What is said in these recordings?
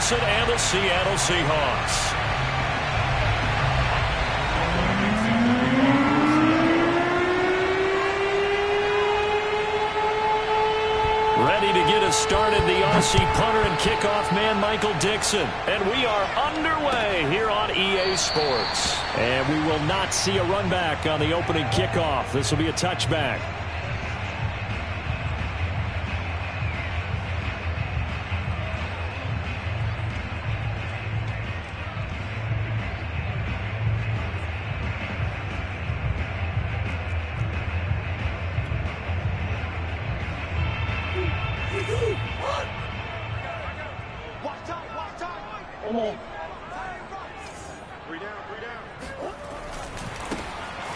Wilson and the Seattle Seahawks. Ready to get us started, the Aussie punter and kickoff man, Michael Dixon. And we are underway here on EA Sports. And we will not see a run back on the opening kickoff. This will be a touchback.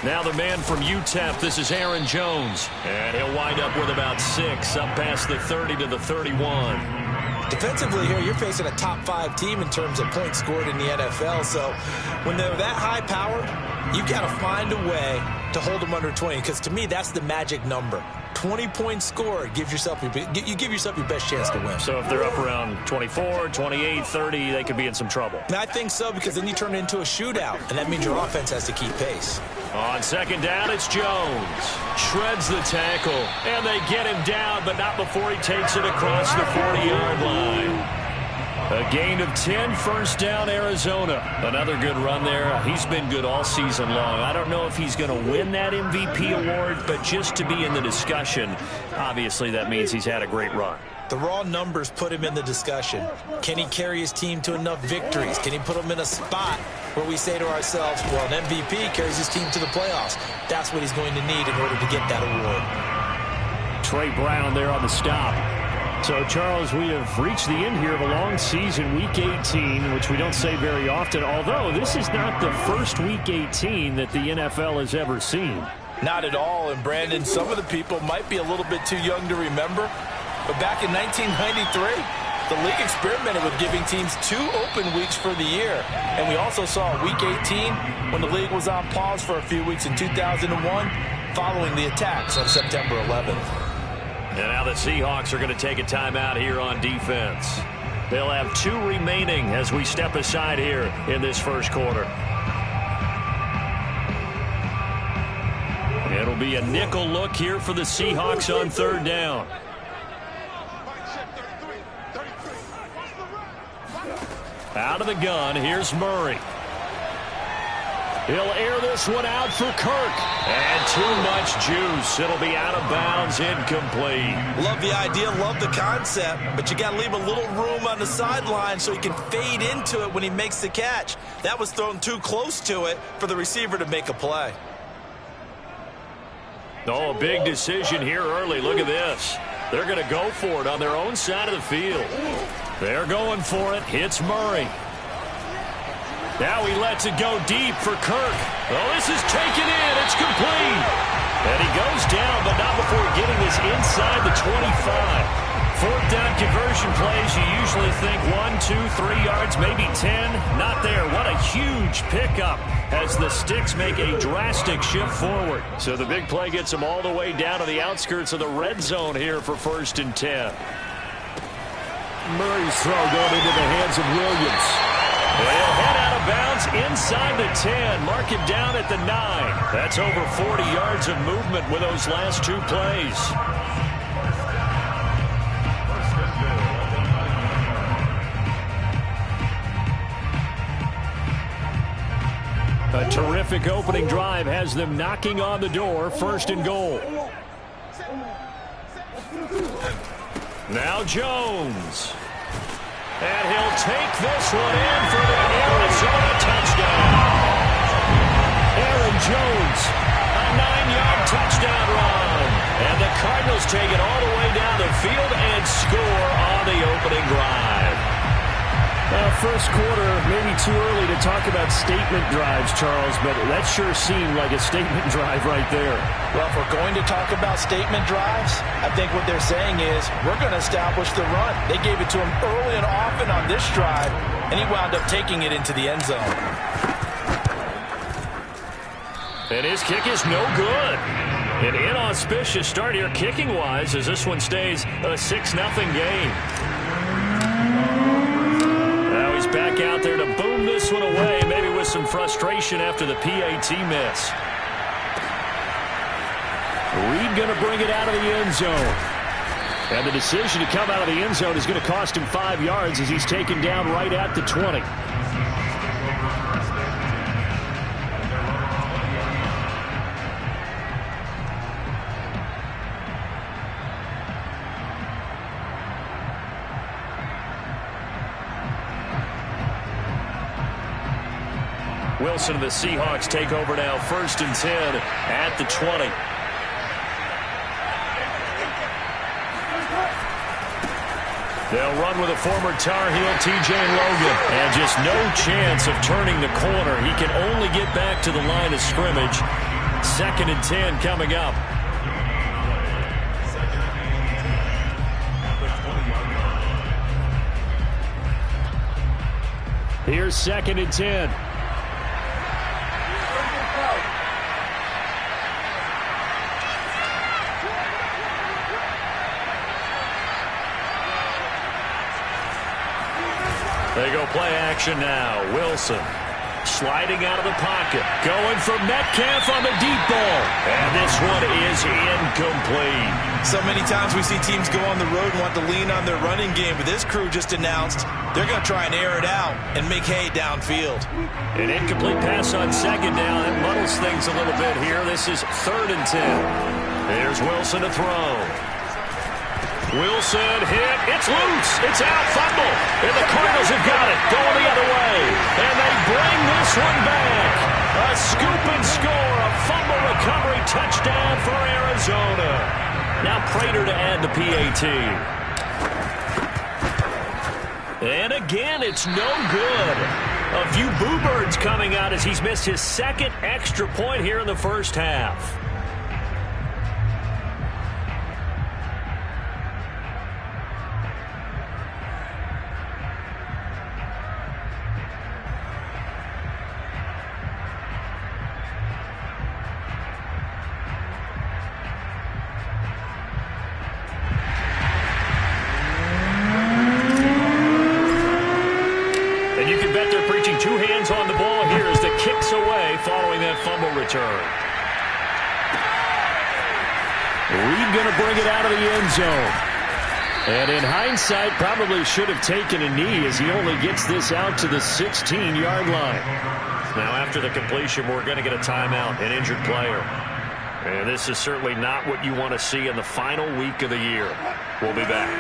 Now the man from UTEP, this is Aaron Jones. And he'll wind up with about 6, up past the 30 to the 31. Defensively here, you're facing a top 5 team in terms of points scored in the NFL. So when they're that high powered, you've got to find a way to hold them under 20. Because to me, that's the magic number. 20 points scored, you give yourself your best chance to win. So if they're up around 24, 28, 30, they could be in some trouble. And I think so, because then you turn it into a shootout, and that means your offense has to keep pace. On second down, it's Jones. Shreds the tackle, and they get him down, but not before he takes it across the 40-yard line. A gain of 10, first down, Arizona. Another good run there. He's been good all season long. I don't know if he's going to win that MVP award, but just to be in the discussion, obviously that means he's had a great run. The raw numbers put him in the discussion. Can he carry his team to enough victories? Can he put them in a spot where we say to ourselves, well, an MVP carries his team to the playoffs. That's what he's going to need in order to get that award. Trey Brown there on the stop. So, Charles, we have reached the end here of a long season, Week 18, which we don't say very often, although this is not the first Week 18 that the NFL has ever seen. Not at all, and Brandon, some of the people might be a little bit too young to remember, but back in 1993, the league experimented with giving teams 2 open weeks for the year, and we also saw Week 18 when the league was on pause for a few weeks in 2001 following the attacks on September 11th. And now the Seahawks are going to take a timeout here on defense. They'll have 2 remaining as we step aside here in this first quarter. It'll be a nickel look here for the Seahawks on third down. Out of the gun, here's Murray. He'll air this one out for Kirk. And too much juice. It'll be out of bounds, incomplete. Love the idea, love the concept, but you got to leave a little room on the sideline so he can fade into it when he makes the catch. That was thrown too close to it for the receiver to make a play. Oh, a big decision here early. Look at this. They're going to go for it on their own side of the field. They're going for it. Hits Murray. Now he lets it go deep for Kirk. Oh, this is taken in. It's complete. And he goes down, but not before getting this inside the 25. Fourth down conversion plays, you usually think 1, 2, 3 yards, maybe 10. Not there. What a huge pickup as the Sticks make a drastic shift forward. So the big play gets them all the way down to the outskirts of the red zone here for 1st and 10. Murray's throw going into the hands of Williams. They'll head out of bounds inside the 10. Mark him down at the 9. That's over 40 yards of movement with those last 2 plays. A terrific opening drive has them knocking on the door. 1st and goal. Now Jones. And he'll take this one in for the Arizona touchdown. Aaron Jones, a 9-yard touchdown run. And the Cardinals take it all the way down the field and score on the opening drive. First quarter, maybe too early to talk about statement drives, Charles, but that sure seemed like a statement drive right there. Well, if we're going to talk about statement drives, I think what they're saying is we're going to establish the run. They gave it to him early and often on this drive, and he wound up taking it into the end zone. And his kick is no good. An inauspicious start here kicking-wise as this one stays a 6-0 game. back out there to boom this one away, maybe with some frustration after the PAT miss. Reed going to bring it out of the end zone. And the decision to come out of the end zone is going to cost him 5 yards as he's taken down right at the 20. Wilson and the Seahawks take over now, 1st and 10 at the 20. They'll run with a former Tar Heel, T.J. Logan. And just no chance of turning the corner. He can only get back to the line of scrimmage. 2nd and 10 coming up. Here's 2nd and 10. They go play action now. Wilson sliding out of the pocket. Going for Metcalf on the deep ball. And this one is incomplete. So many times we see teams go on the road and want to lean on their running game, but this crew just announced they're going to try and air it out and make hay downfield. An incomplete pass on 2nd down. That muddles things a little bit here. This is 3rd and 10. There's Wilson to throw. Wilson hit. It's loose. It's out. Fumble. And the Cardinals have got it. Going the other way. And they bring this one back. A scoop and score. A fumble recovery touchdown for Arizona. Now Prater to add the PAT. And again, it's no good. A few boo birds coming out as he's missed his 2nd extra point here in the first half. Two hands on the ball here as the kick's away following that fumble return. Reed going to bring it out of the end zone. And in hindsight, probably should have taken a knee as he only gets this out to the 16-yard line. Now after the completion, we're going to get a timeout, an injured player. And this is certainly not what you want to see in the final week of the year. We'll be back.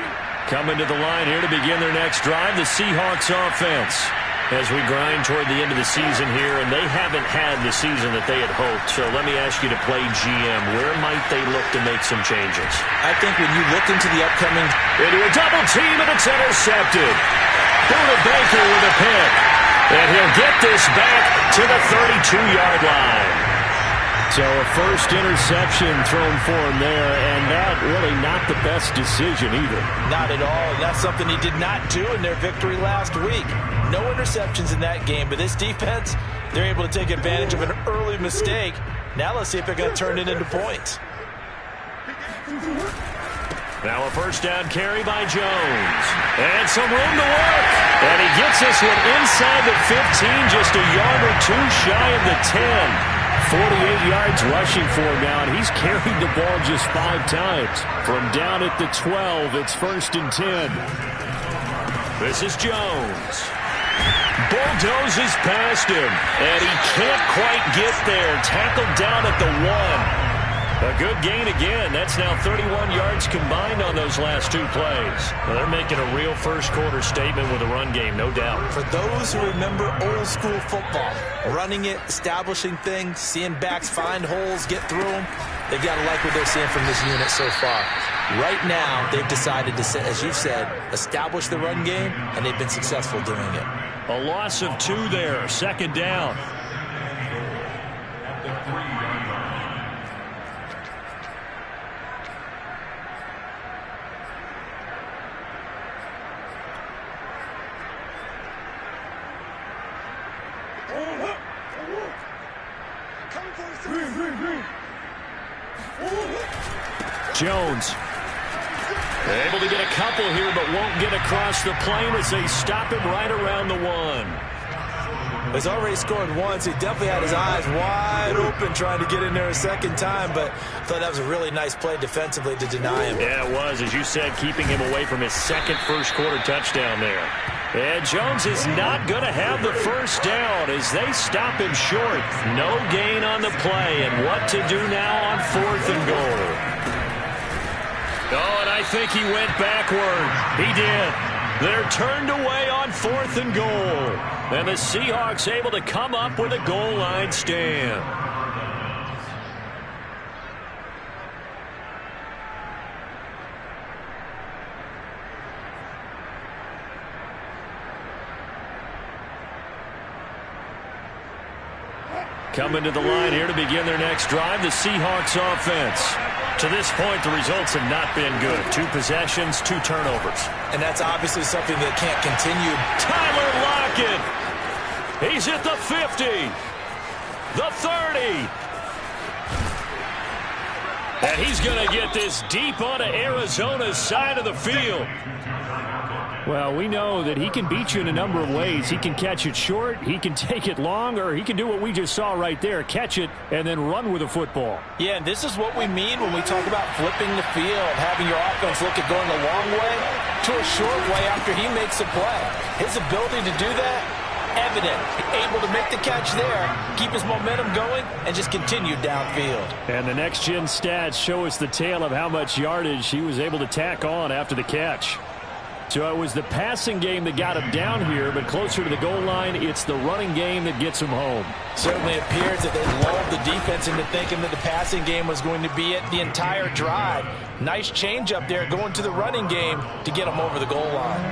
Coming to the line here to begin their next drive, the Seahawks offense. As we grind toward the end of the season here, and they haven't had the season that they had hoped. So let me ask you to play GM. Where might they look to make some changes? I think when you look into the upcoming... Into a double team, and it's intercepted. Buda Baker with a pick. And he'll get this back to the 32-yard line. So a first interception thrown for him there, and that really not the best decision either. Not at all. That's something he did not do in their victory last week. No interceptions in that game, but this defense, they're able to take advantage of an early mistake. Now let's see if they're going to turn it into points. Now a first down carry by Jones. And some room to work. And he gets this one inside the 15, just a yard or two shy of the 10. 48 yards rushing for him now, and he's carried the ball just 5 times. From down at the 12, it's 1st and 10. This is Jones. Bulldozes past him, and he can't quite get there. Tackled down at the 1. A good gain again. That's now 31 yards combined on those last 2 plays. Well, they're making a real first-quarter statement with a run game, no doubt. For those who remember old-school football, running it, establishing things, seeing backs find holes, get through them, they've got to like what they're seeing from this unit so far. Right now, they've decided to, as you've said, establish the run game, and they've been successful doing it. A loss of 2 there, 2nd down. Jones They're able to get a couple here, but won't get across the plane as they stop him right around the 1. He's already scored once. He definitely had his eyes wide open trying to get in there a second time, but I thought that was a really nice play defensively to deny him. Yeah, it was, as you said, keeping him away from his second first-quarter touchdown there. And Jones is not going to have the first down as they stop him short. No gain on the play, and what to do now on 4th and goal. Oh, and I think he went backward. He did. They're turned away on 4th and goal. And the Seahawks able to come up with a goal line stand. Coming to the line here to begin their next drive, the Seahawks offense. To this point, the results have not been good. 2 possessions, 2 turnovers. And that's obviously something that can't continue. Tyler Lockett. He's at the 50. The 30. And he's going to get this deep onto Arizona's side of the field. Well, we know that he can beat you in a number of ways. He can catch it short, he can take it long, or he can do what we just saw right there, catch it and then run with the football. Yeah, and this is what we mean when we talk about flipping the field, having your offense look at going a long way to a short way after he makes a play. His ability to do that, evident. Able to make the catch there, keep his momentum going, and just continue downfield. And the next-gen stats show us the tale of how much yardage he was able to tack on after the catch. So it was the passing game that got him down here, but closer to the goal line, it's the running game that gets him home. Certainly appears that they lulled the defense into thinking that the passing game was going to be it the entire drive. Nice change up there going to the running game to get him over the goal line.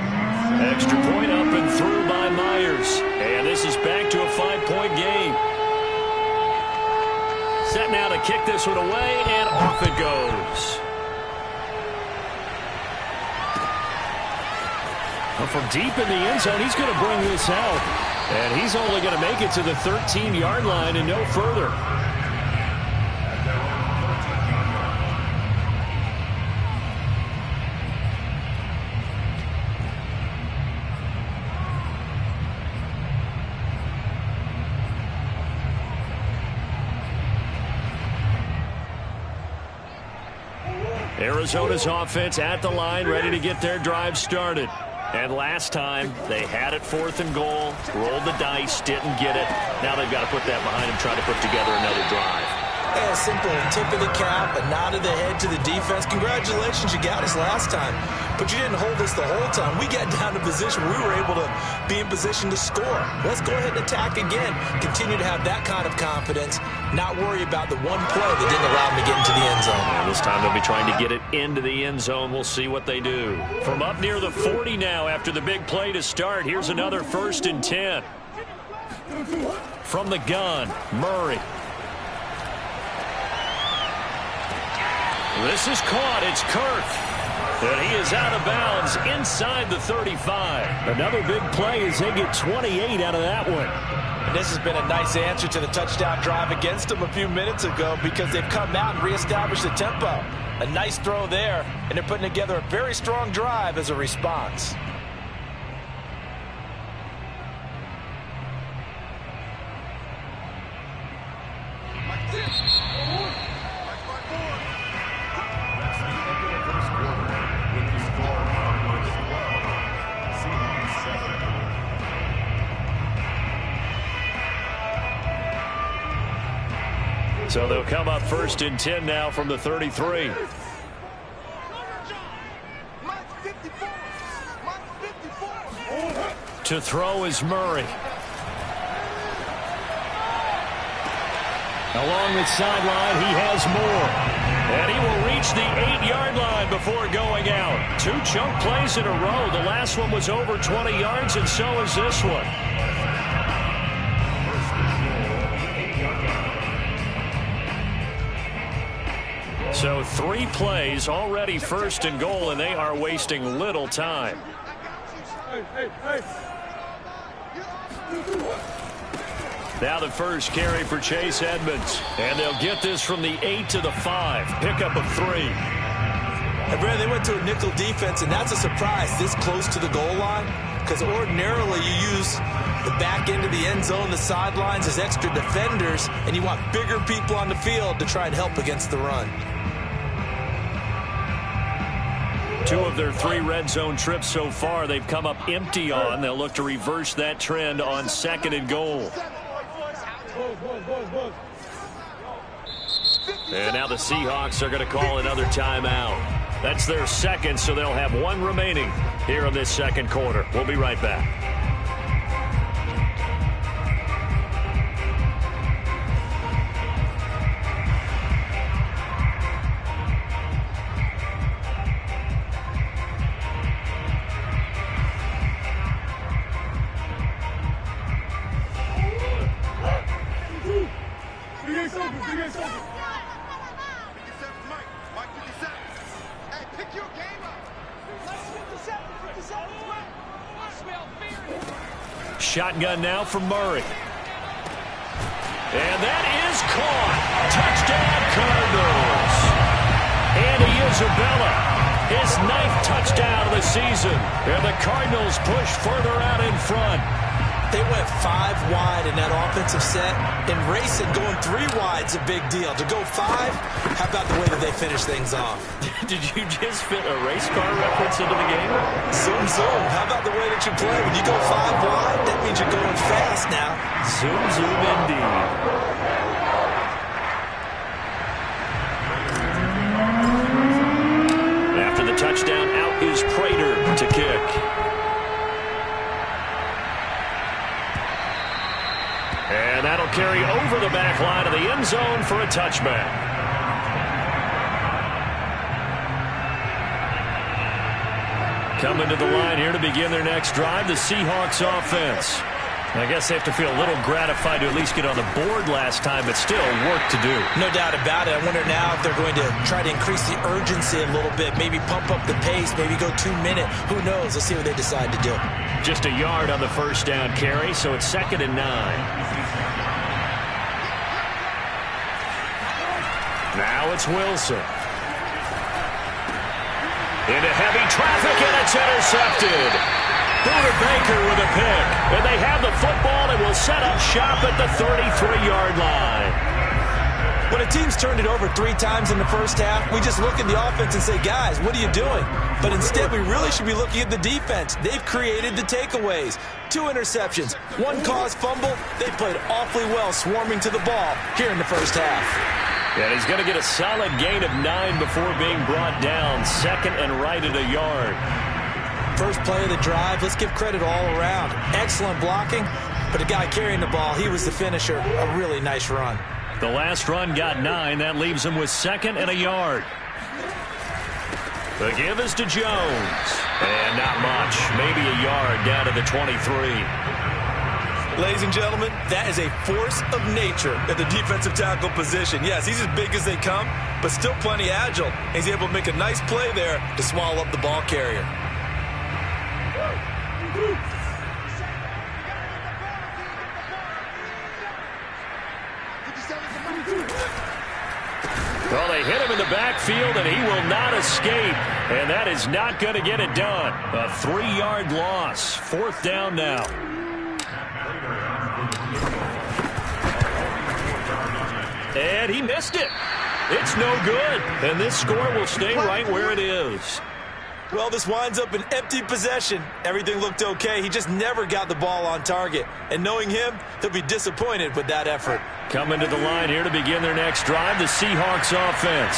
Extra point up and through by Myers. And this is back to a 5-point game. Set now to kick this one away, and off it goes. Well, from deep in the end zone, he's going to bring this out. And he's only going to make it to the 13-yard line and no further. Arizona's offense at the line, ready to get their drive started. And last time, they had it 4th and goal, rolled the dice, didn't get it. Now they've got to put that behind them, try to put together another drive. Yeah, a simple tip of the cap, a nod of the head to the defense. Congratulations, you got us last time. But you didn't hold us the whole time. We got down to position. We were able to be in position to score. Let's go ahead and attack again. Continue to have that kind of confidence. Not worry about the one play that didn't allow them to get into the end zone. And this time they'll be trying to get it into the end zone. We'll see what they do. From up near the 40 now after the big play to start. Here's another 1st and 10. From the gun, Murray. This is caught. It's Kirk. And he is out of bounds inside the 35. Another big play as they get 28 out of that one. And this has been a nice answer to the touchdown drive against them a few minutes ago because they've come out and reestablished the tempo. A nice throw there, and they're putting together a very strong drive as a response. So they'll come up 1st and 10 now from the 33. To throw is Murray. Along the sideline, he has more. And he will reach the 8-yard line before going out. 2 chunk plays in a row. The last one was over 20 yards, and so is this one. So 3 plays, already 1st and goal, and they are wasting little time. Now the first carry for Chase Edmonds. And they'll get this from the 8 to the 5. Pickup of 3. And Brad, they went to a nickel defense, and that's a surprise this close to the goal line, because ordinarily you use the back end of the end zone, the sidelines as extra defenders, and you want bigger people on the field to try and help against the run. 2 of their 3 red zone trips so far they've come up empty on. They'll look to reverse that trend on 2nd and goal. And now the Seahawks are going to call another timeout. That's their 2nd, so they'll have 1 remaining here in this 2nd quarter. We'll be right back. Shotgun now from Murray. And that is caught. Touchdown, Cardinals. Andy Isabella, his 9th touchdown of the season. And the Cardinals push further out in front. They went 5 wide in that offensive set. And racing going 3 wide's a big deal. To go 5, how about the way that they finish things off? Did you just fit a race car reference into the game? Zoom, zoom. How about the way that you play? When you go 5 wide, that means you're going fast now. Zoom, zoom indeed. After the touchdown, out is Prater to kick. And that'll carry over the back line of the end zone for a touchback. Coming to the line here to begin their next drive, the Seahawks offense. I guess they have to feel a little gratified to at least get on the board last time, but still work to do. No doubt about it. I wonder now if they're going to try to increase the urgency a little bit, maybe pump up the pace, maybe go 2-minute. Who knows? Let's see what they decide to do. Just a yard on the first down carry, so it's 2nd and 9. Now it's Wilson. Into heavy traffic, and it's intercepted. Buda Baker with a pick. And they have the football and will set up shop at the 33-yard line. When a team's turned it over 3 times in the first half, we just look at the offense and say, guys, what are you doing? But instead, we really should be looking at the defense. They've created the takeaways. 2 interceptions, 1 caused fumble. They played awfully well swarming to the ball here in the first half. And he's going to get a solid gain of 9 before being brought down. 2nd and right at a yard. First play of the drive, let's give credit all around. Excellent blocking, but the guy carrying the ball, he was the finisher. A really nice run. The last run got 9. That leaves him with 2nd and a yard. The give is to Jones. And not much. Maybe a yard down to the 23. Ladies and gentlemen, that is a force of nature at the defensive tackle position. Yes, he's as big as they come, but still plenty agile. He's able to make a nice play there to swallow up the ball carrier. Well, they hit him in the backfield, and he will not escape. And that is not going to get it done. A 3-yard loss. 4th down now. And he missed it. It's no good. And this score will stay right where it is. Well, this winds up an empty possession. Everything looked okay. He just never got the ball on target. And knowing him, he'll be disappointed with that effort. Coming to the line here to begin their next drive, the Seahawks offense.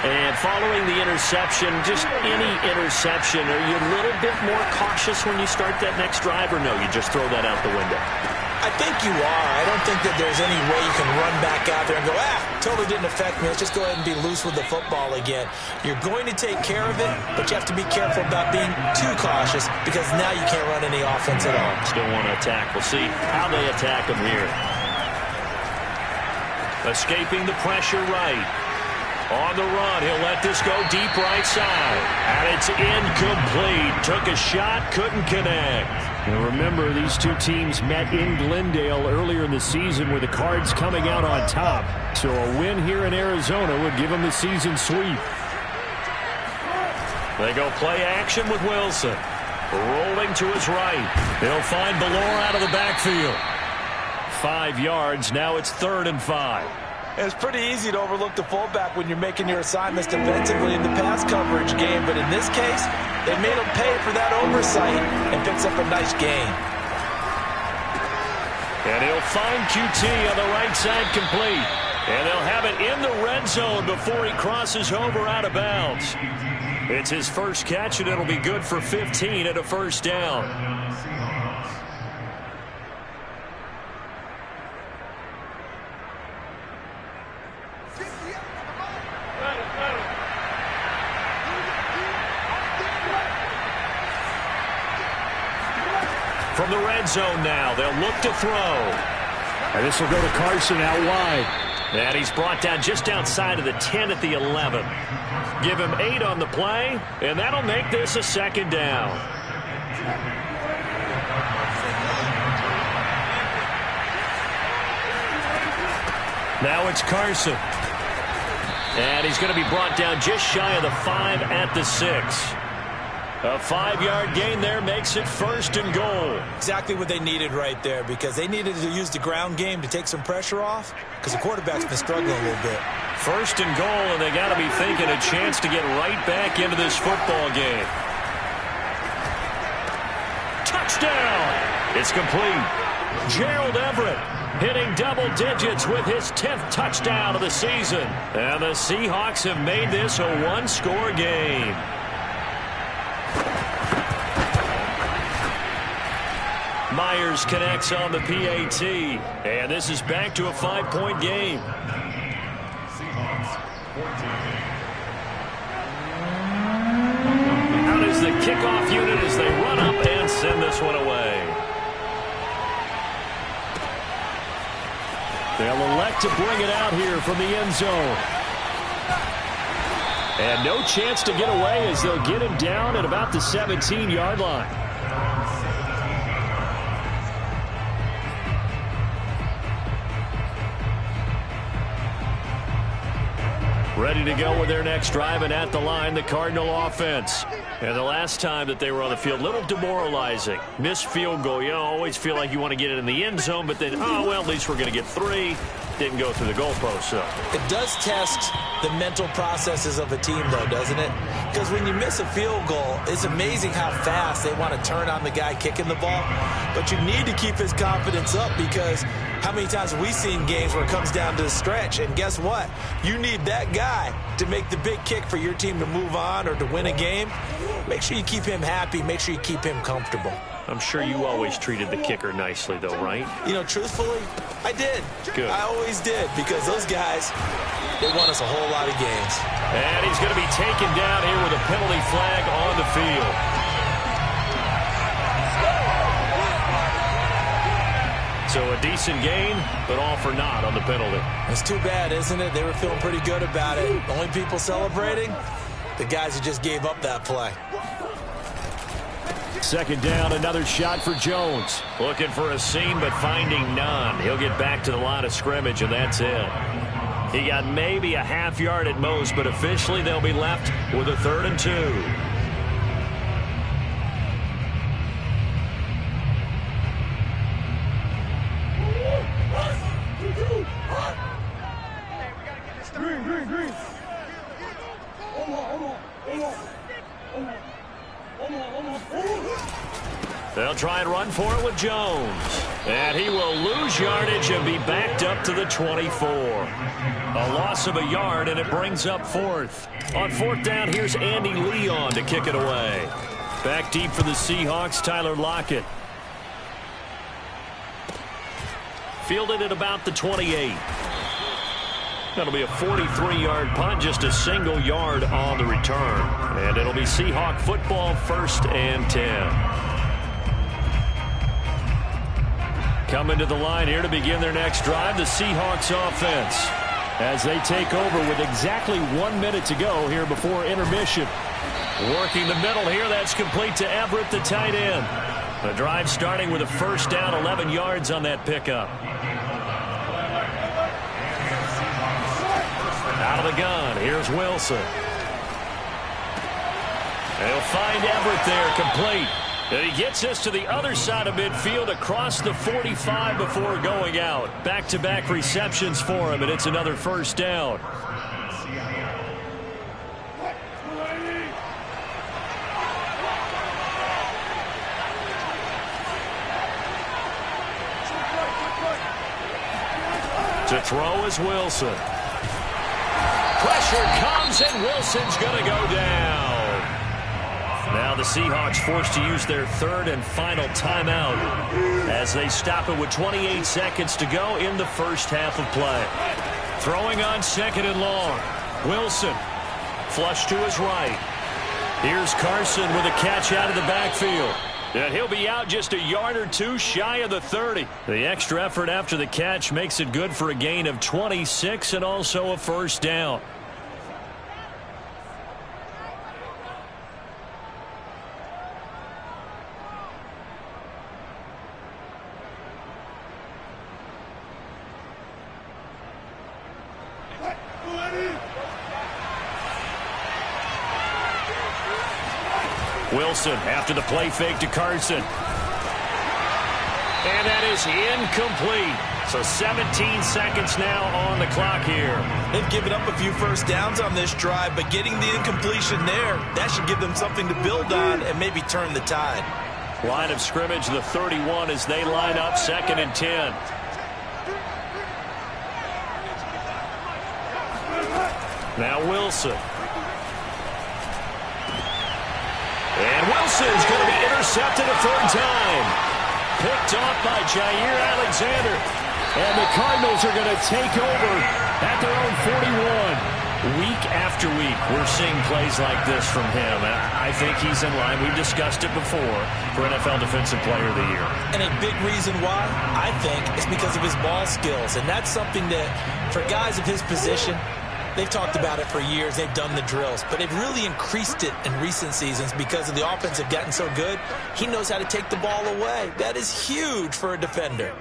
And following the interception, just any interception, are you a little bit more cautious when you start that next drive, or no, you just throw that out the window? I think you are. I don't think that there's any way you can run back out there and go, totally didn't affect me. Let's just go ahead and be loose with the football again. You're going to take care of it, but you have to be careful about being too cautious because now you can't run any offense at all. Still want to attack. We'll see how they attack them here. Escaping the pressure right. On the run, he'll let this go deep right side. And it's incomplete. Took a shot, couldn't connect. And remember, these two teams met in Glendale earlier in the season with the Cards coming out on top. So a win here in Arizona would give them the season sweep. They go play action with Wilson. Rolling to his right. They'll find Ballore out of the backfield. 5 yards. Now it's 3rd and 5. It's pretty easy to overlook the fullback when you're making your assignments defensively in the pass coverage game. But in this case, they made him pay for that oversight and picks up a nice gain. And he'll find QT on the right side complete. And they'll have it in the red zone before he crosses over out of bounds. It's his first catch, and it'll be good for 15 and a first down. From the red zone now, they'll look to throw. And this will go to Carson out wide. And he's brought down just outside of the 10 at the 11. Give him 8 on the play, and that'll make this a 2nd down. Now it's Carson. And he's going to be brought down just shy of the 5 at the 6. A 5-yard gain there makes it 1st and goal. Exactly what they needed right there, because they needed to use the ground game to take some pressure off, because the quarterback's been struggling a little bit. 1st and goal, and they got to be thinking a chance to get right back into this football game. Touchdown! It's complete. Gerald Everett hitting double digits with his 10th touchdown of the season. And the Seahawks have made this a 1-score game. Myers connects on the PAT, and this is back to a 5-point game. Out is the kickoff unit as they run up and send this one away. They'll elect to bring it out here from the end zone. And no chance to get away as they'll get him down at about the 17-yard line. Ready to go with their next drive, and at the line, the Cardinal offense. And the last time that they were on the field, a little demoralizing. Missed field goal. You know, always feel like you want to get it in the end zone, but then, oh, well, at least we're going to get 3. Didn't go through the goalpost, so. It does test the mental processes of a team, though, doesn't it? Because when you miss a field goal, it's amazing how fast they want to turn on the guy kicking the ball. But you need to keep his confidence up, because how many times have we seen games where it comes down to the stretch? And guess what? You need that guy to make the big kick for your team to move on or to win a game. Make sure you keep him happy. Make sure you keep him comfortable. I'm sure you always treated the kicker nicely, though, right? You know, truthfully, I did. Good. I always did, because those guys, they won us a whole lot of games. And he's going to be taken down here with a penalty flag on the field. So a decent gain, but all for naught on the penalty. It's too bad, isn't it? They were feeling pretty good about it. The only people celebrating, the guys who just gave up that play. 2nd down, another shot for Jones. Looking for a seam, but finding none. He'll get back to the line of scrimmage, and that's it. He got maybe a half yard at most, but officially they'll be left with a 3rd and 2. They'll try and run for it with Jones. And he will lose yardage and be backed up to the 24. A loss of a yard, and it brings up 4th. On 4th down, here's Andy Leon to kick it away. Back deep for the Seahawks, Tyler Lockett. Fielded at about the 28. That'll be a 43-yard punt, just a single yard on the return. And it'll be Seahawk football, 1st and 10. Coming to the line here to begin their next drive, the Seahawks offense, as they take over with exactly 1 minute to go here before intermission. Working the middle here, that's complete to Everett, the tight end. The drive starting with a 1st down, 11 yards on that pickup. Out of the gun, here's Wilson. They'll find Everett there, complete. And he gets us to the other side of midfield across the 45 before going out. Back-to-back receptions for him, and it's another first down. To throw is Wilson. Pressure comes, and Wilson's going to go down. Now the Seahawks forced to use their third and final timeout as they stop it with 28 seconds to go in the first half of play. Throwing on second and long. Wilson, flush to his right. Here's Carson with a catch out of the backfield. And he'll be out just a yard or two shy of the 30. The extra effort after the catch makes it good for a gain of 26 and also a first down. Wilson after the play fake to Carson. And that is incomplete. So 17 seconds now on the clock here. They've given up a few first downs on this drive, but getting the incompletion there, that should give them something to build on and maybe turn the tide. Line of scrimmage, the 31 as they line up, 2nd and 10. Now Wilson. And Wilson's going to be intercepted a third time. Picked off by Jair Alexander. And the Cardinals are going to take over at their own 41. Week after week, we're seeing plays like this from him. I think he's in line. We've discussed it before for NFL Defensive Player of the Year. And a big reason why, I think, is because of his ball skills. And that's something that, for guys of his position, they've talked about it for years. They've done the drills. But they've really increased it in recent seasons because of the offense have gotten so good. He knows how to take the ball away. That is huge for a defender.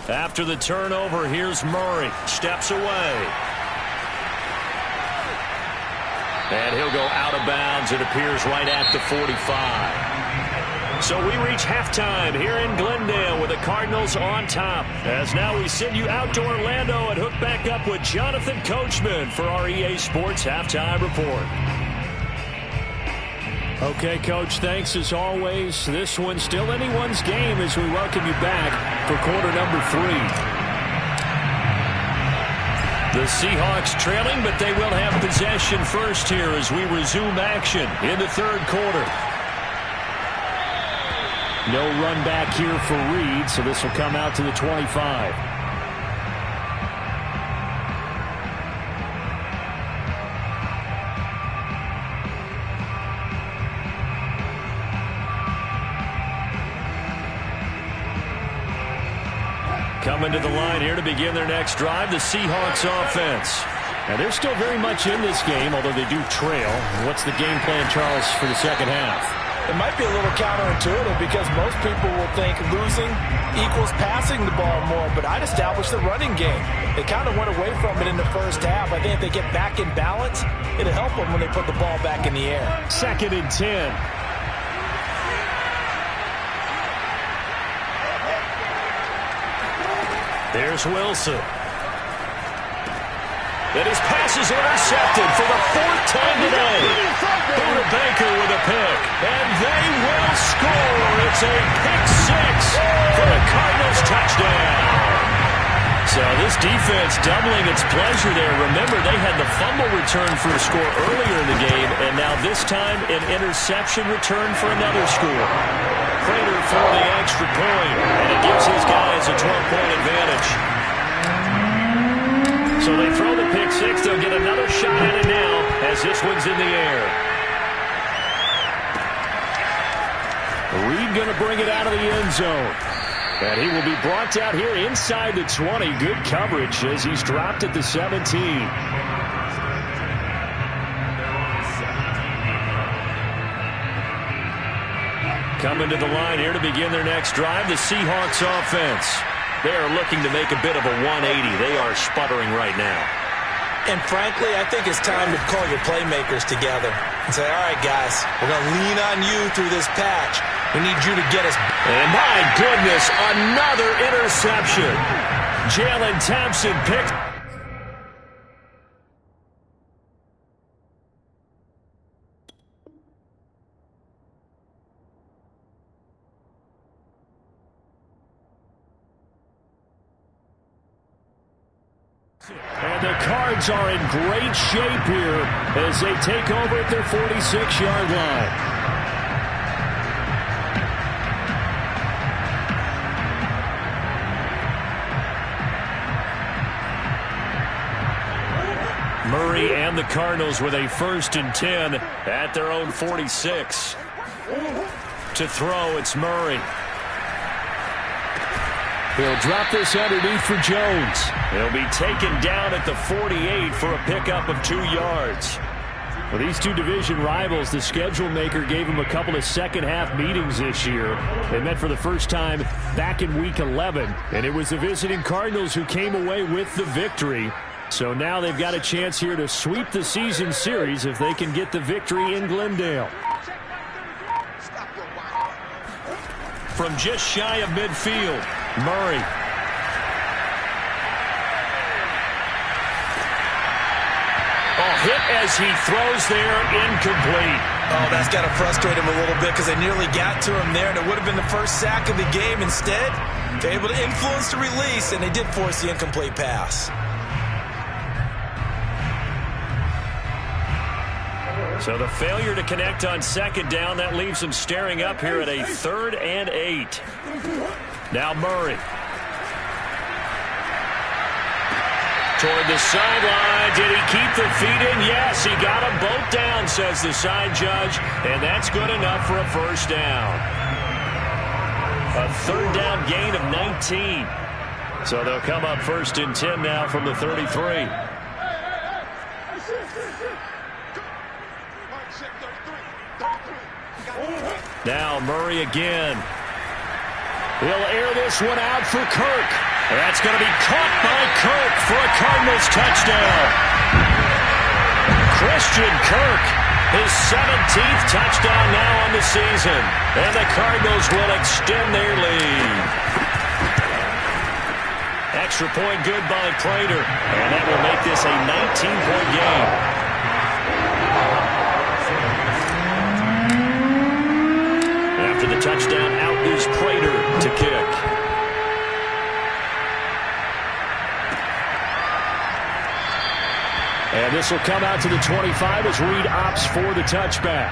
After the turnover, here's Murray. Steps away. And he'll go out of bounds. It appears right at the 45. So we reach halftime here in Glendale with the Cardinals on top. As now we send you out to Orlando and hook back up with Jonathan Coachman for our EA Sports Halftime Report. Okay, Coach, thanks as always. This one's still anyone's game as we welcome you back for quarter number 3. The Seahawks trailing, but they will have possession first here as we resume action in the third quarter. No run back here for Reed, so this will come out to the 25. Coming to the line here to begin their next drive, the Seahawks offense. Now, they're still very much in this game, although they do trail. What's the game plan, Charles, for the second half? It might be a little counterintuitive because most people will think losing equals passing the ball more, but I'd establish the running game. They kind of went away from it in the first half. I think if they get back in balance, it'll help them when they put the ball back in the air. 2nd and 10. There's Wilson. And his pass is intercepted for the 4th time today. Buda Baker with a pick. And they will score. It's a pick 6 for the Cardinals touchdown. So this defense doubling its pleasure there. Remember, they had the fumble return for a score earlier in the game, and now this time an interception return for another score. Prater for the extra point, and it gives his guys a 12-point advantage. So they throw the pick 6. They'll get another shot at it now as this one's in the air. Reed going to bring it out of the end zone. And he will be brought out here inside the 20. Good coverage as he's dropped at the 17. Coming to the line here to begin their next drive, the Seahawks offense. They are looking to make a bit of a 180. They are sputtering right now. And frankly, I think it's time to call your playmakers together and say, all right, guys, we're going to lean on you through this patch. We need you to get us. And my goodness, another interception. Jalen Thompson picked. And the Cards are in great shape here as they take over at their 46-yard line. Murray and the Cardinals with a 1st and 10 at their own 46. To throw, it's Murray. He'll drop this underneath for Jones. He'll be taken down at the 48 for a pickup of 2 yards. For these two division rivals, the schedule maker gave them a couple of second-half meetings this year. They met for the first time back in Week 11, and it was the visiting Cardinals who came away with the victory. So now they've got a chance here to sweep the season series if they can get the victory in Glendale. From just shy of midfield, Murray. Oh, hit as he throws there, incomplete. Oh, that's got to frustrate him a little bit because they nearly got to him there, and it would have been the first sack of the game. Instead, they're able to influence the release, and they did force the incomplete pass. So the failure to connect on 2nd down, that leaves them staring up here at a 3rd and 8. Now Murray. Toward the sideline. Did he keep the feet in? Yes, he got them both down, says the side judge. And that's good enough for a 1st down. A 3rd down gain of 19. So they'll come up 1st and 10 now from the 33. Now Murray again. He'll air this one out for Kirk. That's going to be caught by Kirk for a Cardinals touchdown. Christian Kirk, his 17th touchdown now on the season. And the Cardinals will extend their lead. Extra point good by Prater. And that will make this a 19-point game. After the touchdown, out is Prater to kick. And this will come out to the 25 as Reed opts for the touchback.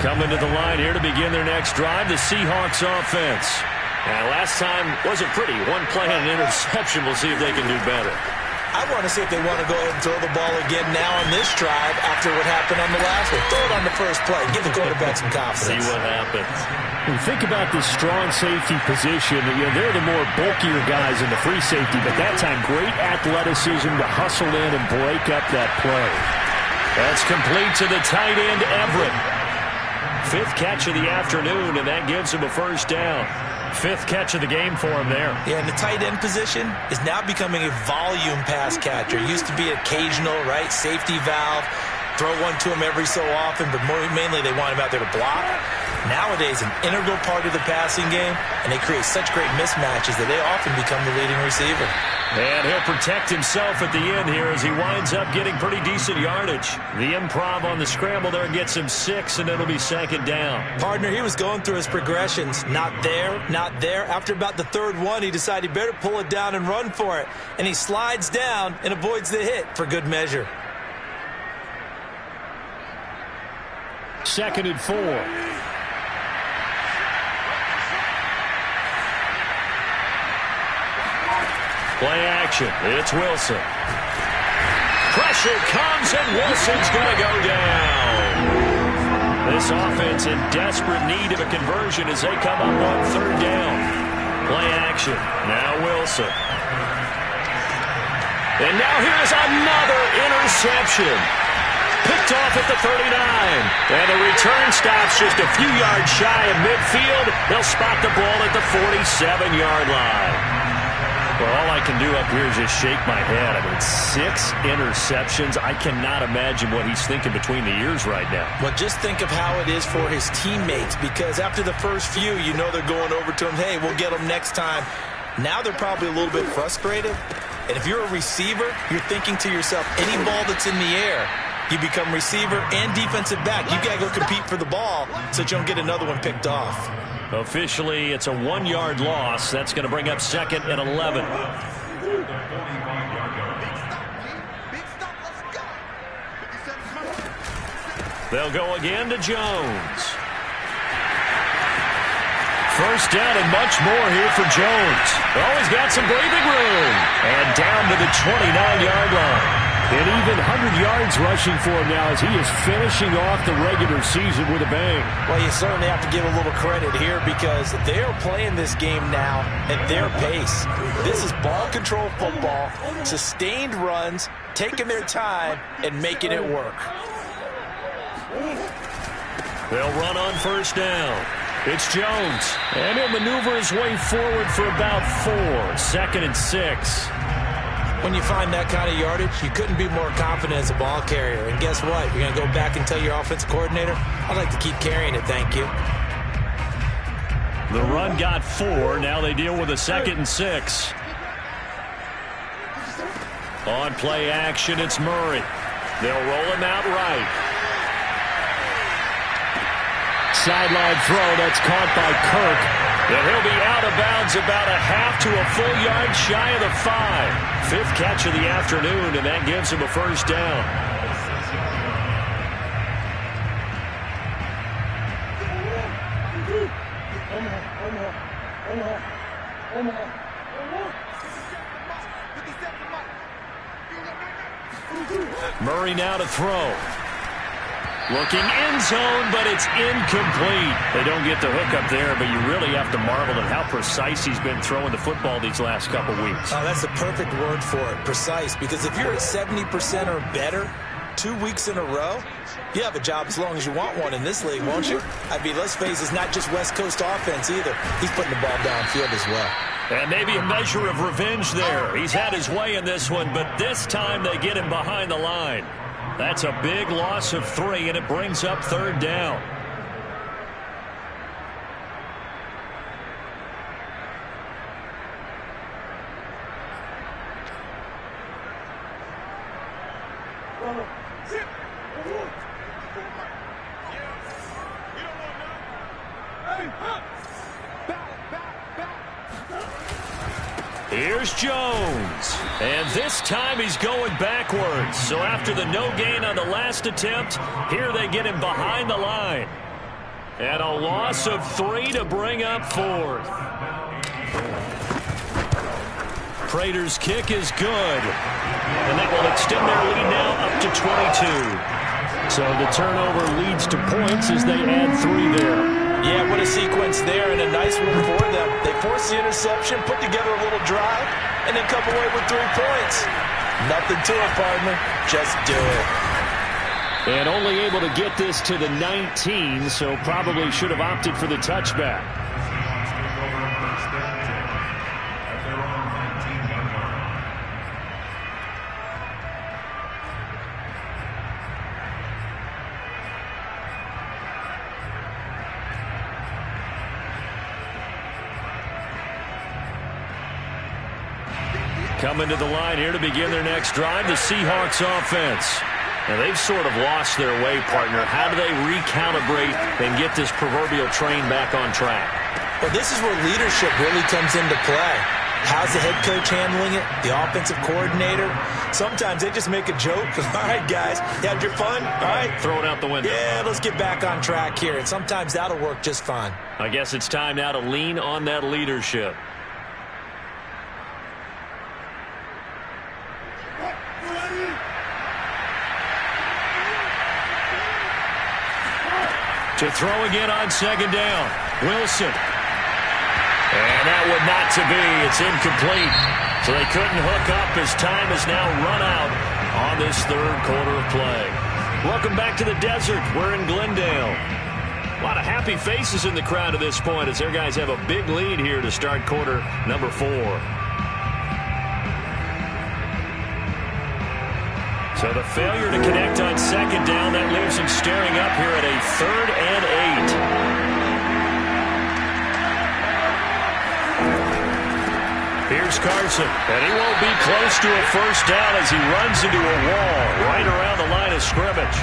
Coming to the line here to begin their next drive, the Seahawks offense. And last time wasn't pretty. One play and an interception. We'll see if they can do better. I want to see if they want to go ahead and throw the ball again now on this drive after what happened on the last one. Throw it on the first play. Give the quarterback some confidence. See what happens. When you think about this strong safety position, they're the more bulkier guys in the free safety, but that time great athleticism to hustle in and break up that play. That's complete to the tight end, Everett. 5th catch of the afternoon, and that gives him a 1st down. 5th catch of the game for him there. Yeah, and the tight end position is now becoming a volume pass catcher. Used to be occasional, right? Safety valve. Throw one to him every so often, but mainly they want him out there to block. Nowadays, an integral part of the passing game, and they create such great mismatches that they often become the leading receiver. And he'll protect himself at the end here as he winds up getting pretty decent yardage. The improv on the scramble there gets him 6, and it'll be 2nd down. Partner, he was going through his progressions. Not there, not there. After about the 3rd one, he decided he better pull it down and run for it. And he slides down and avoids the hit for good measure. 2nd and 4. Play action. It's Wilson. Pressure comes, and Wilson's going to go down. This offense in desperate need of a conversion as they come up on 3rd down. Play action. Now Wilson. And now here's another interception. Picked picked off at the 39. And the return stops just a few yards shy of midfield. They'll spot the ball at the 47-yard line. Well, all I can do up here is just shake my head. I mean, 6 interceptions. I cannot imagine what he's thinking between the ears right now. Well, just think of how it is for his teammates, because after the first few, you know they're going over to him, hey, we'll get him next time. Now they're probably a little bit frustrated. And if you're a receiver, you're thinking to yourself, any ball that's in the air, you become receiver and defensive back. You got to go compete for the ball so that you don't get another one picked off. Officially, it's a 1-yard loss. That's going to bring up 2nd and 11. They'll go again to Jones. First down and much more here for Jones. Oh, he's got some breathing room. And down to the 29-yard line. And even 100 yards rushing for him now as he is finishing off the regular season with a bang. Well, you certainly have to give a little credit here because they are playing this game now at their pace. This is ball control football, sustained runs, taking their time, and making it work. They'll run on first down. It's Jones. And he'll maneuver his way forward for about 4. 2nd and 6. When you find that kind of yardage, you couldn't be more confident as a ball carrier. And guess what? You're going to go back and tell your offensive coordinator, I'd like to keep carrying it, thank you. The run got 4. Now they deal with a 2nd and 6. On play action, it's Murray. They'll roll him out right. Sideline throw, that's caught by Kirk. And he'll be out of bounds about a half to a full yard shy of the 5. 5th catch of the afternoon, and that gives him a first down. Murray now to throw. Looking end zone, but it's incomplete. They don't get the hook up there, but you really have to marvel at how precise he's been throwing the football these last couple weeks. Oh, that's the perfect word for it, precise. Because if you're at 70% or better 2 weeks in a row, you have a job as long as you want one in this league, won't you? I mean, let's face it, it's not just West Coast offense either. He's putting the ball downfield as well. And maybe a measure of revenge there. He's had his way in this one, but this time they get him behind the line. That's a big loss of 3, and it brings up 3rd down. Here's Jones. And this time he's going backwards. So after the no gain on the last attempt, here they get him behind the line. And a loss of 3 to bring up 4th. Prater's kick is good. And that will extend their lead now up to 22. So the turnover leads to points as they add 3 there. Yeah, what a sequence there, and a nice one for them. They force the interception, put together a little drive, and then come away with 3 points. Nothing to it, partner. Just do it. And only able to get this to the 19, so probably should have opted for the touchback. Coming to the line here to begin their next drive, the Seahawks offense. Now, they've sort of lost their way, partner. How do they recalibrate and get this proverbial train back on track? Well, this is where leadership really comes into play. How's the head coach handling it? The offensive coordinator? Sometimes they just make a joke. All right, guys, you had your fun? All right. Throw it out the window. Yeah, let's get back on track here. And sometimes that'll work just fine. I guess it's time now to lean on that leadership. To throw again on 2nd down. Wilson. And that would not to be. It's incomplete. So they couldn't hook up as time is now run out on this 3rd quarter of play. Welcome back to the desert. We're in Glendale. A lot of happy faces in the crowd at this point as their guys have a big lead here to start quarter number 4. So the failure to connect on second down, that leaves them staring up here at a 3rd and 8. Here's Carson, and he won't be close to a first down as he runs into a wall right around the line of scrimmage.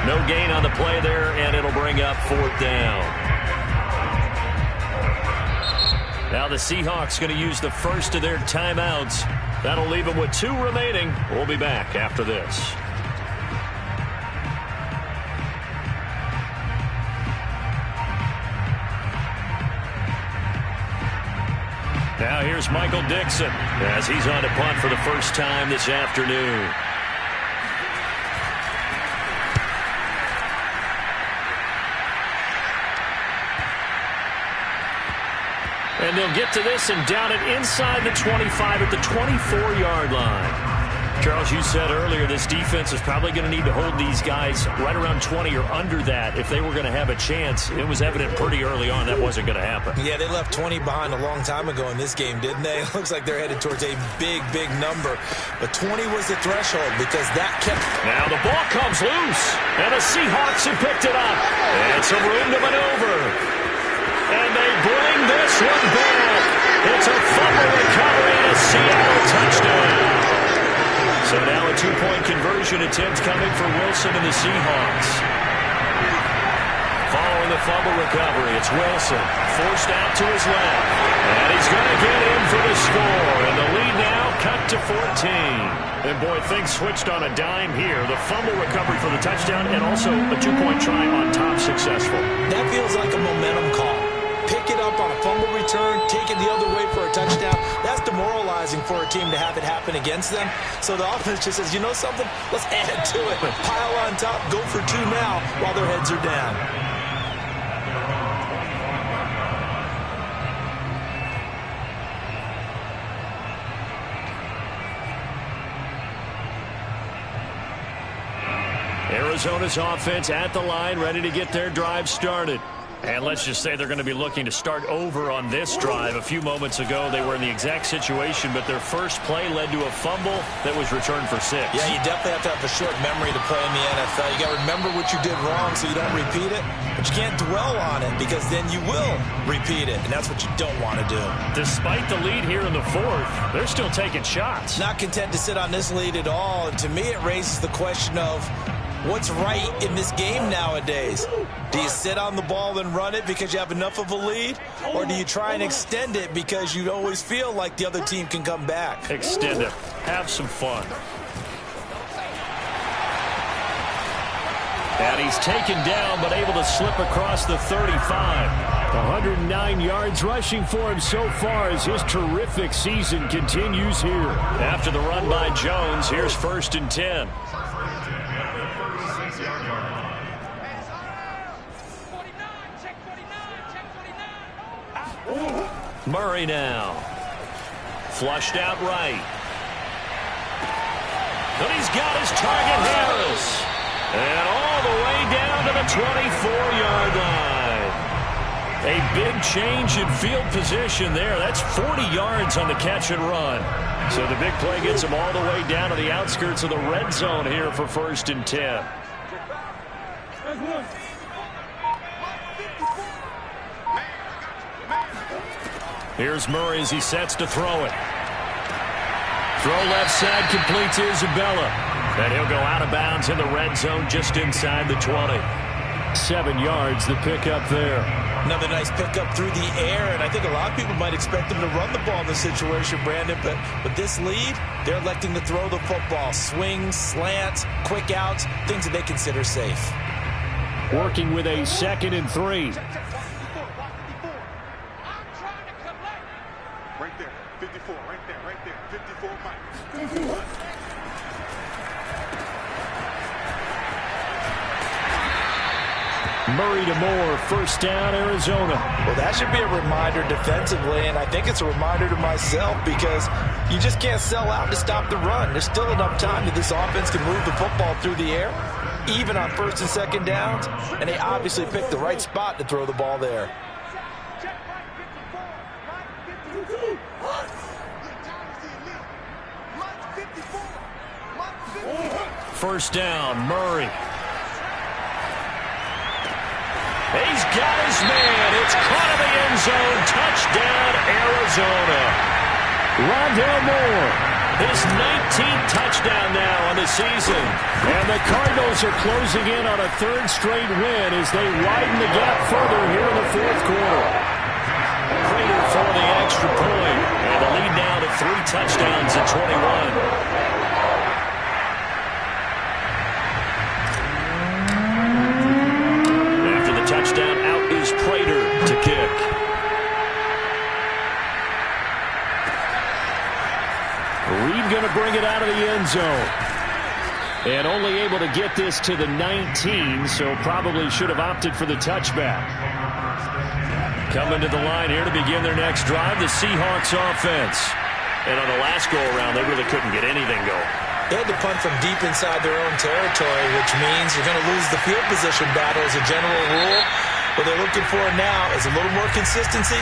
No gain on the play there, and it'll bring up 4th down. Now the Seahawks going to use the first of their timeouts. That'll leave them with 2 remaining. We'll be back after this. Now here's Michael Dixon as he's on to punt for the first time this afternoon. And they'll get to this and down it inside the 25 at the 24-yard line. Charles, you said earlier this defense is probably going to need to hold these guys right around 20 or under that if they were going to have a chance. It was evident pretty early on that wasn't going to happen. Yeah, they left 20 behind a long time ago in this game, didn't they? It looks like they're headed towards a big, big number. But 20 was the threshold because that kept... Now the ball comes loose, and the Seahawks have picked it up. And some room to maneuver. And they bring this one back. It's a fumble recovery and a Seattle touchdown. So now a 2-point conversion attempt coming for Wilson and the Seahawks. Following the fumble recovery, it's Wilson. Forced out to his left. And he's going to get in for the score. And the lead now cut to 14. And boy, things switched on a dime here. The fumble recovery for the touchdown and also a 2-point try on top successful. That feels like a momentum call. Pick it up on a fumble return, take it the other way for a touchdown. That's demoralizing for a team to have it happen against them. So the offense just says, you know something? Let's add to it. Pile on top, go for 2 now while their heads are down. Arizona's offense at the line, ready to get their drive started. And let's just say they're going to be looking to start over on this drive. A few moments ago, they were in the exact situation, but their first play led to a fumble that was returned for 6. Yeah, you definitely have to have a short memory to play in the NFL. You got to remember what you did wrong so you don't repeat it, but you can't dwell on it because then you will repeat it, and that's what you don't want to do. Despite the lead here in the 4th, they're still taking shots. Not content to sit on this lead at all, and to me it raises the question of what's right in this game nowadays? Do you sit on the ball and run it because you have enough of a lead? Or do you try and extend it because you always feel like the other team can come back? Extend it. Have some fun. And he's taken down but able to slip across the 35. 109 yards rushing for him so far as his terrific season continues here. After the run by Jones, here's 1st and 10. Murray now. Flushed out right. But he's got his target, Harris. And all the way down to the 24-yard line. A big change in field position there. That's 40 yards on the catch and run. So the big play gets him all the way down to the outskirts of the red zone here for 1st and 10. Here's Murray as he sets to throw it. Throw left side, complete to Isabella. And he'll go out of bounds in the red zone just inside the 20. 7 yards, the pickup there. Another nice pickup through the air, and I think a lot of people might expect them to run the ball in this situation, Brandon, but with this lead, they're electing to throw the football. Swings, slants, quick outs, things that they consider safe. Working with a 2nd and 3. Right there, 54, right there, 54 Mike. Murray to Moore, first down, Arizona. Well, that should be a reminder defensively, and I think it's a reminder to myself because you just can't sell out to stop the run. There's still enough time that this offense can move the football through the air, even on first and second downs, and they obviously picked the right spot to throw the ball there. First down, Murray. He's got his man. It's caught in the end zone. Touchdown, Arizona. Rondale Moore. His 19th touchdown now on the season. And the Cardinals are closing in on a third straight win as they widen the gap further here in the fourth quarter. Prater for the extra point. And the lead now to 3 touchdowns at 21. Touchdown, out is Prater to kick. Reed going to bring it out of the end zone. And only able to get this to the 19, so probably should have opted for the touchback. Coming to the line here to begin their next drive, the Seahawks offense. And on the last go-around, they really couldn't get anything going. They had to punt from deep inside their own territory, which means you're going to lose the field position battle as a general rule. What they're looking for now is a little more consistency,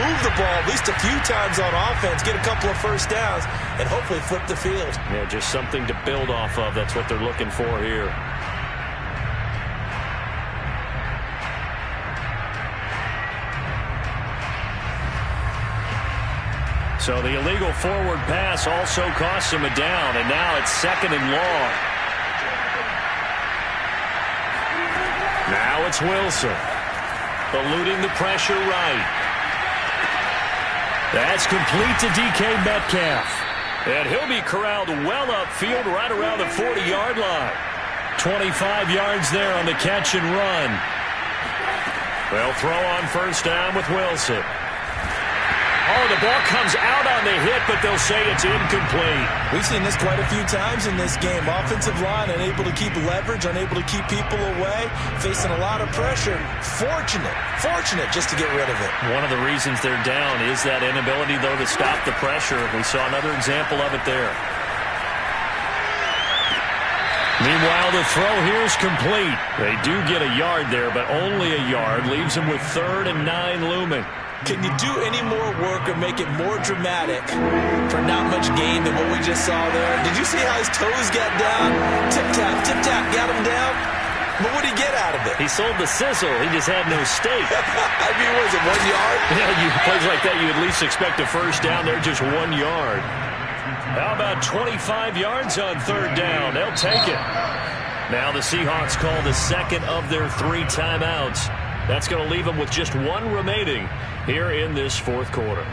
move the ball at least a few times on offense, get a couple of first downs, and hopefully flip the field. Yeah, just something to build off of. That's what they're looking for here. So the illegal forward pass also costs him a down, and now it's 2nd and long. Now it's Wilson. Eluding the pressure right. That's complete to DK Metcalf. And he'll be corralled well upfield right around the 40-yard line. 25 yards there on the catch and run. They'll throw on first down with Wilson. Oh, the ball comes out on the hit, but they'll say it's incomplete. We've seen this quite a few times in this game. Offensive line unable to keep leverage, unable to keep people away, facing a lot of pressure. Fortunate just to get rid of it. One of the reasons they're down is that inability, though, to stop the pressure. We saw another example of it there. Meanwhile, the throw here is complete. They do get a yard there, but only a yard. Leaves them with 3rd and 9 looming. Can you do any more work or make it more dramatic for not much gain than what we just saw there? Did you see how his toes got down? Tip-tap, got him down. But what did he get out of it? He sold the sizzle. He just had no steak. I mean, was it 1 yard? Yeah, plays like that, you at least expect a first down. They're just 1 yard. How about 25 yards on 3rd down? They'll take it. Now the Seahawks call the 2nd of their 3 timeouts. That's going to leave them with just 1 remaining here in this 4th quarter.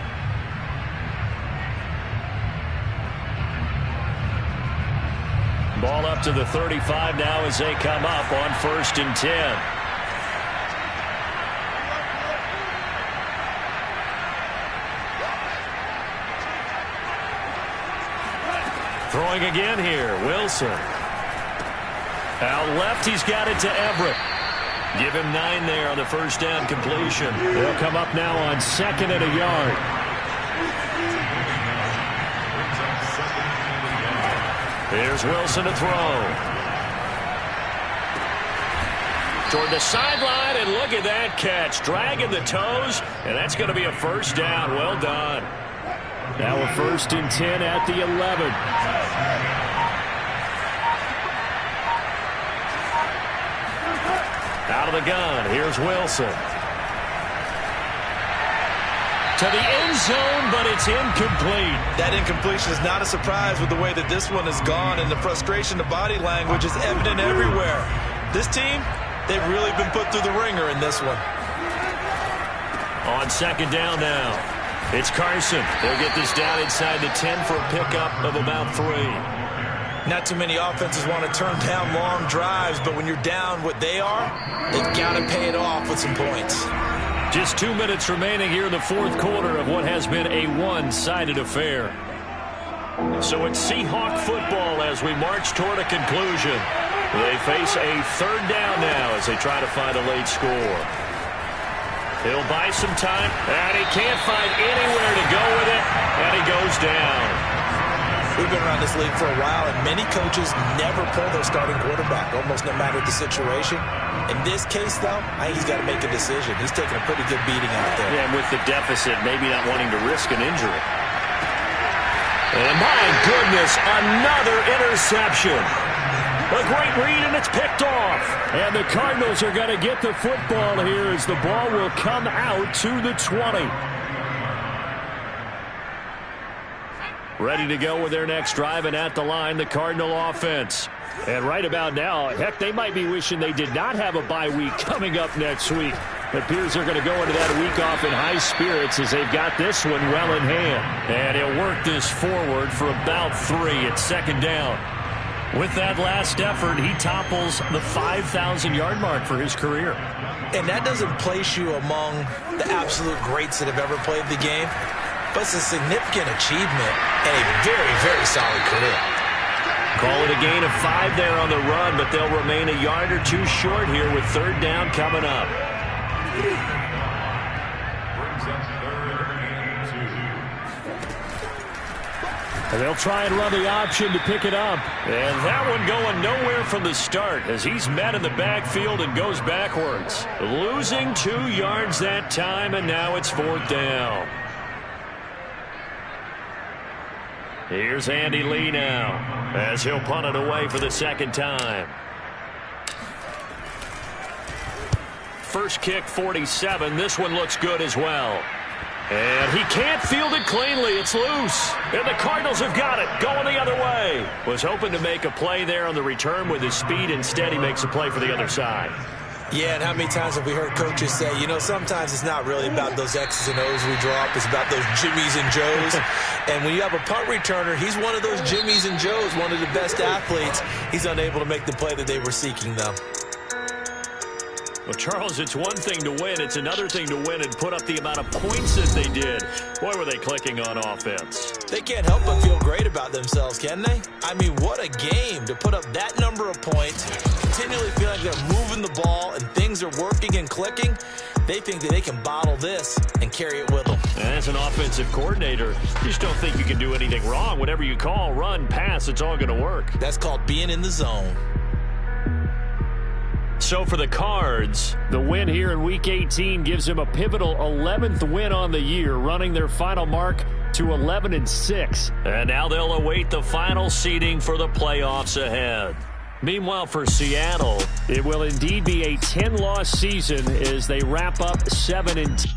Ball up to the 35 now as they come up on 1st and 10. Throwing again here, Wilson. Out left, he's got it to Everett. Give him 9 there on the first down completion. They'll come up now on 2nd and a yard. Here's Wilson to throw. Toward the sideline, and look at that catch. Dragging the toes, and that's going to be a first down. Well done. Now a 1st and 10 at the 11. Out of the gun, here's Wilson. To the end zone, but it's incomplete. That incompletion is not a surprise with the way that this one has gone, and the frustration, the body language is evident everywhere. This team, they've really been put through the ringer in this one. On 2nd down now, it's Carson. They'll get this down inside the 10 for a pickup of about 3. Not too many offenses want to turn down long drives, but when you're down what they are, they've got to pay it off with some points. Just 2 minutes remaining here in the 4th quarter of what has been a one-sided affair. So it's Seahawk football as we march toward a conclusion. They face a third down now as they try to find a late score. He'll buy some time, and he can't find anywhere to go with it, and he goes down. We've been around this league for a while, and many coaches never pull their starting quarterback, almost no matter the situation. In this case, though, I think he's got to make a decision. He's taking a pretty good beating out there. Yeah, and with the deficit, maybe not wanting to risk an injury. And my goodness, another interception. A great read, and it's picked off. And the Cardinals are going to get the football here as the ball will come out to the 20. Ready to go with their next drive, and at the line, the Cardinal offense. And right about now, heck, they might be wishing they did not have a bye week coming up next week. It appears they're going to go into that week off in high spirits as they've got this one well in hand. And he'll work this forward for about 3 at second down. With that last effort, he topples the 5,000-yard mark for his career. And that doesn't place you among the absolute greats that have ever played the game. But it's a significant achievement and a very, very solid career. Call it a gain of 5 there on the run, but they'll remain a yard or 2 short here with third down coming up. And they'll try and run the option to pick it up. And that one going nowhere from the start as he's met in the backfield and goes backwards. Losing 2 yards that time, and now it's fourth down. Here's Andy Lee now as he'll punt it away for the second time. First kick, 47. This one looks good as well. And he can't field it cleanly. It's loose. And the Cardinals have got it. Going the other way. Was hoping to make a play there on the return with his speed. Instead, he makes a play for the other side. Yeah, and how many times have we heard coaches say, you know, sometimes it's not really about those X's and O's we draw up. It's about those Jimmies and Joes. And when you have a punt returner, he's one of those Jimmies and Joes, one of the best athletes. He's unable to make the play that they were seeking, though. Well, Charles, it's one thing to win. It's another thing to win and put up the amount of points that they did. Boy, were they clicking on offense. They can't help but feel great about themselves, can they? I mean, what a game to put up that number of points, continually feel like they're moving the ball and things are working and clicking. They think that they can bottle this and carry it with them. As an offensive coordinator, you just don't think you can do anything wrong. Whatever you call, run, pass, it's all going to work. That's called being in the zone. So for the Cards, the win here in Week 18 gives them a pivotal 11th win on the year, running their final mark to 11-6. And now they'll await the final seeding for the playoffs ahead. Meanwhile, for Seattle, it will indeed be a 10-loss season as they wrap up 7-10.